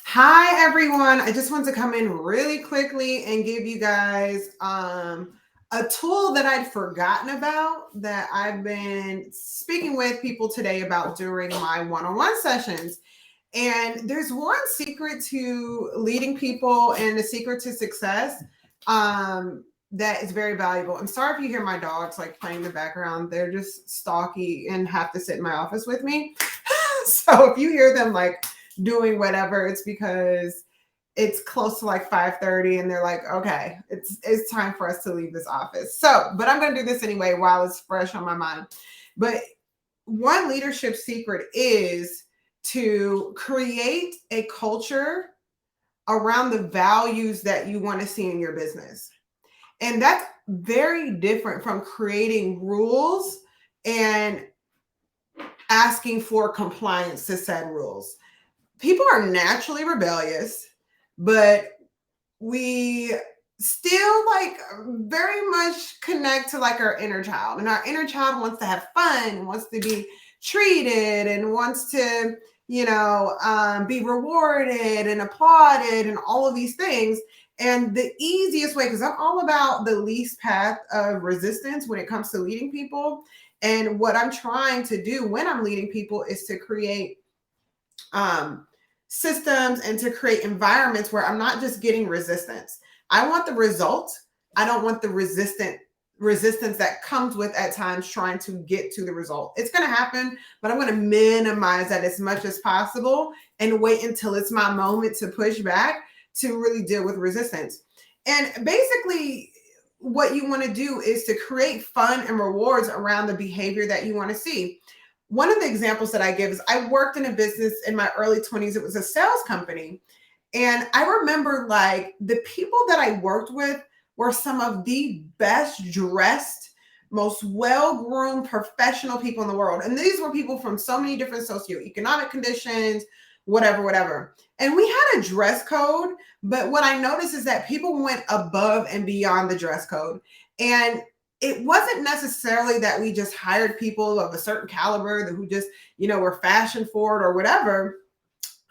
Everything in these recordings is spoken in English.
Hi everyone. I just want to come in really quickly and give you guys a tool that I'd forgotten about that I've been speaking with people today about during my one-on-one sessions. And there's one secret to leading people and the secret to success that is very valuable. I'm sorry if you hear my dogs like playing in the background. They're just stalky and have to sit in my office with me. So if you hear them like doing whatever, it's because it's close to like 5:30 and they're like, okay, it's time for us to leave this office. So, but I'm gonna do this anyway while it's fresh on my mind. But one leadership secret is to create a culture around the values that you want to see in your business. And that's very different from creating rules and asking for compliance to said rules. People are naturally rebellious, but we still like very much connect to like our inner child, and our inner child wants to have fun, wants to be treated, and wants to be rewarded and applauded and all of these things. And the easiest way, because I'm all about the least path of resistance when it comes to leading people, and what I'm trying to do when I'm leading people is to create um, systems and to create environments where I'm not just getting resistance. I want the result. I don't want the resistance that comes with at times trying to get to the result. It's going to happen, but I'm going to minimize that as much as possible and wait until it's my moment to push back to really deal with resistance. And basically, what you want to do is to create fun and rewards around the behavior that you want to see. One of the examples that I give is I worked in a business in my early 20s. It was a sales company. And I remember like the people that I worked with were some of the best dressed, most well-groomed professional people in the world. And these were people from so many different socioeconomic conditions, whatever. And we had a dress code, but what I noticed is that people went above and beyond the dress code. And it wasn't necessarily that we just hired people of a certain caliber who just, were fashion forward or whatever.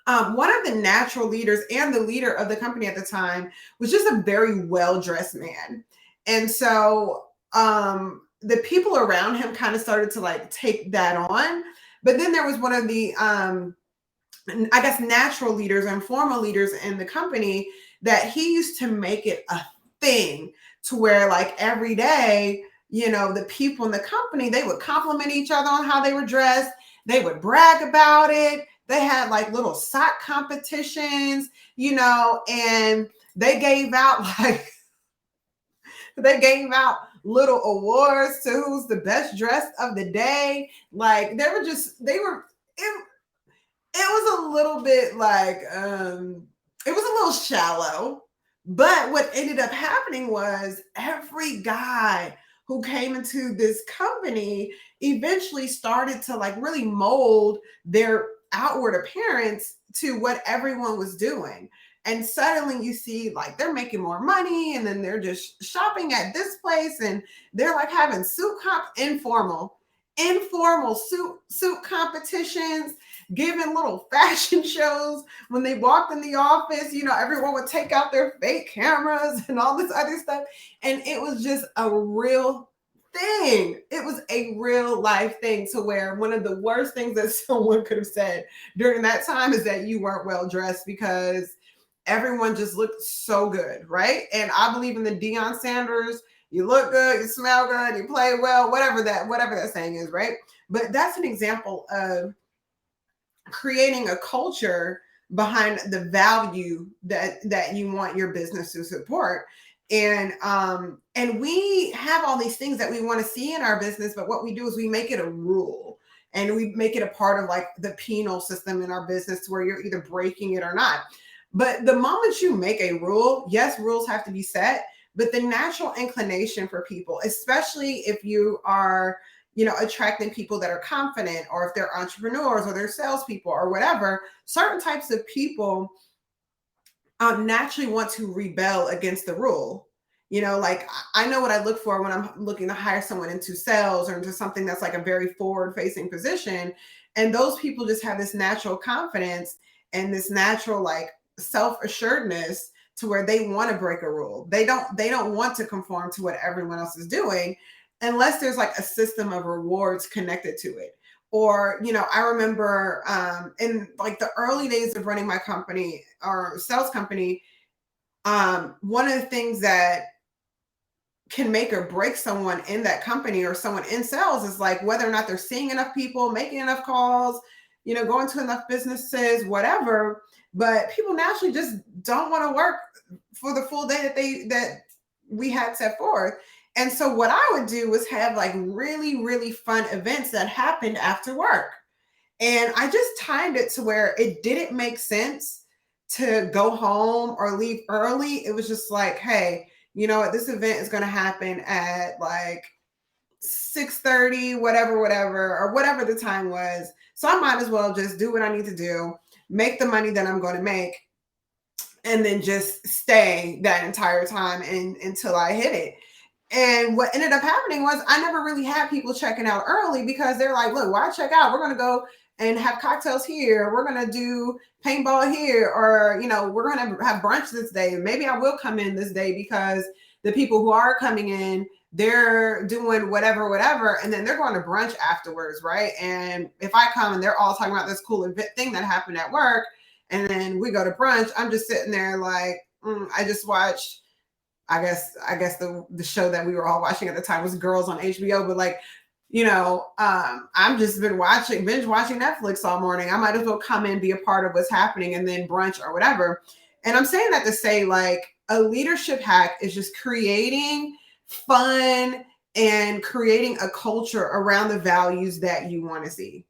One of the natural leaders and the leader of the company at the time was just a very well dressed man. And so the people around him kind of started to like take that on. But then there was one of the, I guess, natural leaders and formal leaders in the company that he used to make it a thing to where like every day, the people in the company, they would compliment each other on how they were dressed. They would brag about it. They had like little sock competitions, and they gave out like they gave out little awards to who's the best dressed of the day. Like it was a little bit like it was a little shallow. But what ended up happening was every guy who came into this company eventually started to like really mold their outward appearance to what everyone was doing. And suddenly you see like they're making more money, and then they're just shopping at this place, and they're like having informal suit competitions, giving little fashion shows. When they walked in the office, everyone would take out their fake cameras and all this other stuff. And it was just a real thing. It was a real life thing, to where one of the worst things that someone could have said during that time is that you weren't well dressed, because everyone just looked so good, right? And I believe in the Deion Sanders, you look good, you smell good, you play well, whatever that saying is, right? But that's an example of creating a culture behind the value that you want your business to support. And we have all these things that we want to see in our business, but what we do is we make it a rule, and we make it a part of like the penal system in our business, to where you're either breaking it or not. But the moment you make a rule, yes, rules have to be set, but the natural inclination for people, especially if you are, attracting people that are confident, or if they're entrepreneurs or they're salespeople or whatever, certain types of people naturally want to rebel against the rule. Like I know what I look for when I'm looking to hire someone into sales or into something that's like a very forward facing position. And those people just have this natural confidence and this natural like self-assuredness to where they want to break a rule. They don't want to conform to what everyone else is doing unless there's like a system of rewards connected to it. Or, I remember in like the early days of running my company or sales company, one of the things that can make or break someone in that company or someone in sales is like whether or not they're seeing enough people, making enough calls, going to enough businesses, whatever. But people naturally just don't want to work for the full day that we had set forth. And so what I would do was have like really, really fun events that happened after work. And I just timed it to where it didn't make sense to go home or leave early. It was just like, hey, you know what, this event is going to happen at like 6:30, whatever, or whatever the time was. So I might as well just do what I need to do, make the money that I'm going to make, and then just stay that entire time until I hit it. And what ended up happening was I never really had people checking out early because they're like, look, why check out? We're going to go and have cocktails here. We're going to do paintball here, or, we're going to have brunch this day. Maybe I will come in this day because the people who are coming in, they're doing whatever, and then they're going to brunch afterwards, right? And if I come and they're all talking about this cool event thing that happened at work, and then we go to brunch, I'm just sitting there like, I just watched, I guess the show that we were all watching at the time was Girls on HBO, but like, I'm just binge watching Netflix all morning. I might as well come in, be a part of what's happening, and then brunch or whatever. And I'm saying that to say like a leadership hack is just creating fun and creating a culture around the values that you want to see,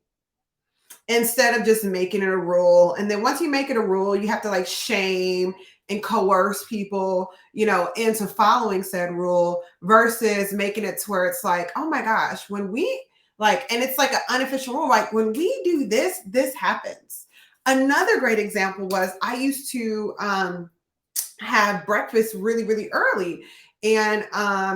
instead of just making it a rule. And then once you make it a rule, you have to like shame and coerce people, into following said rule, versus making it to where it's like, oh my gosh, when we like, and it's like an unofficial rule, like when we do this, this happens. Another great example was I used to have breakfast really, really early. And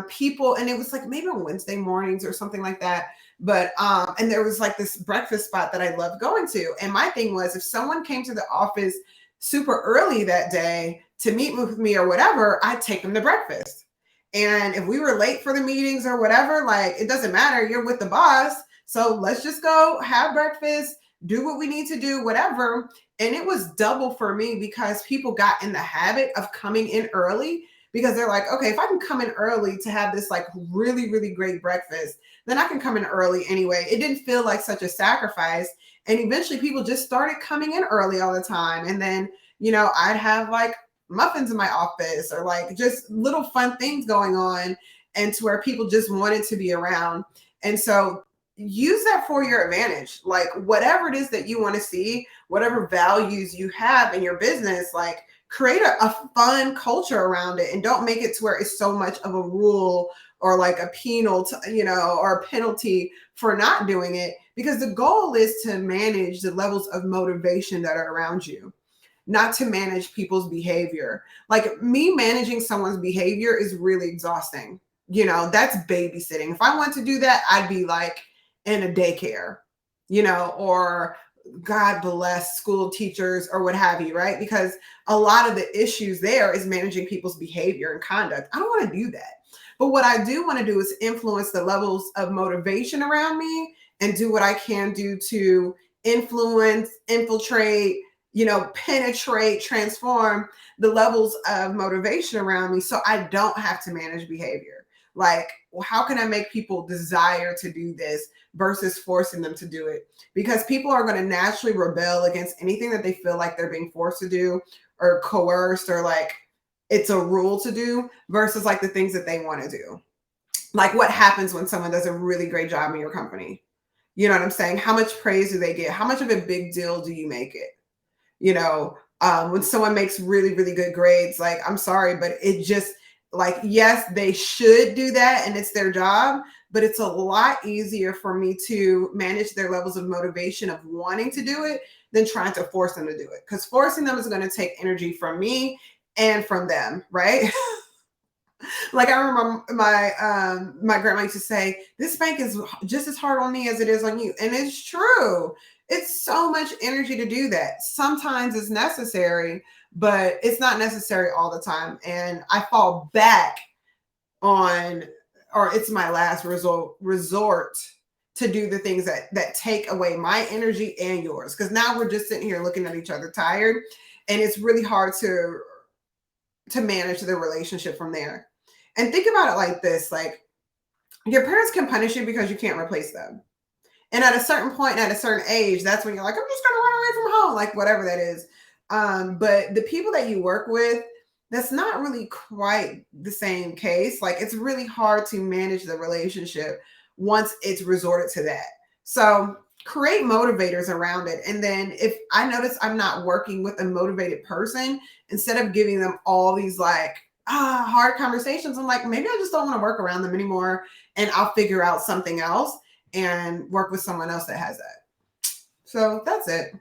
people, and it was like maybe on Wednesday mornings or something like that. But and there was like this breakfast spot that I loved going to. And my thing was, if someone came to the office super early that day to meet with me or whatever, I'd take them to breakfast. And if we were late for the meetings or whatever, like it doesn't matter, you're with the boss. So let's just go have breakfast, do what we need to do, whatever. And it was double for me because people got in the habit of coming in early, because they're like, okay, if I can come in early to have this like really, really great breakfast, then I can come in early anyway. It didn't feel like such a sacrifice. And eventually people just started coming in early all the time. And then, I'd have like muffins in my office or like just little fun things going on, and to where people just wanted to be around. And so use that for your advantage. Like whatever it is that you want to see, whatever values you have in your business, like create a fun culture around it, and don't make it to where it's so much of a rule or like a penal, or a penalty for not doing it, because the goal is to manage the levels of motivation that are around you, not to manage people's behavior. Like me managing someone's behavior is really exhausting. That's babysitting. If I want to do that, I'd be like in a daycare, or God bless school teachers or what have you, right? Because a lot of the issues there is managing people's behavior and conduct. I don't want to do that. But what I do want to do is influence the levels of motivation around me, and do what I can do to influence, infiltrate, penetrate, transform the levels of motivation around me, so I don't have to manage behavior. Like, well, how can I make people desire to do this versus forcing them to do it? Because people are going to naturally rebel against anything that they feel like they're being forced to do or coerced, or like it's a rule to do, versus like the things that they want to do. Like what happens when someone does a really great job in your company? You know what I'm saying? How much praise do they get? How much of a big deal do you make it? When someone makes really, really good grades, like, I'm sorry, but it just like, yes, they should do that and it's their job, but it's a lot easier for me to manage their levels of motivation of wanting to do it than trying to force them to do it. Because forcing them is going to take energy from me and from them, right? Like I remember my grandma used to say, this spank is just as hard on me as it is on you. And it's true. It's so much energy to do that. Sometimes it's necessary, but it's not necessary all the time. And I fall back on, or it's my last resort to do the things that take away my energy and yours. Because now we're just sitting here looking at each other tired, and it's really hard to manage the relationship from there. And think about it like this: like your parents can punish you because you can't replace them. And at a certain point, at a certain age, that's when you're like, I'm just gonna run away from home, like whatever that is. But the people that you work with, that's not really quite the same case. Like it's really hard to manage the relationship once it's resorted to that. So create motivators around it. And then if I notice I'm not working with a motivated person, instead of giving them all these like hard conversations, I'm like, maybe I just don't want to work around them anymore, and I'll figure out something else and work with someone else that has that. So that's it.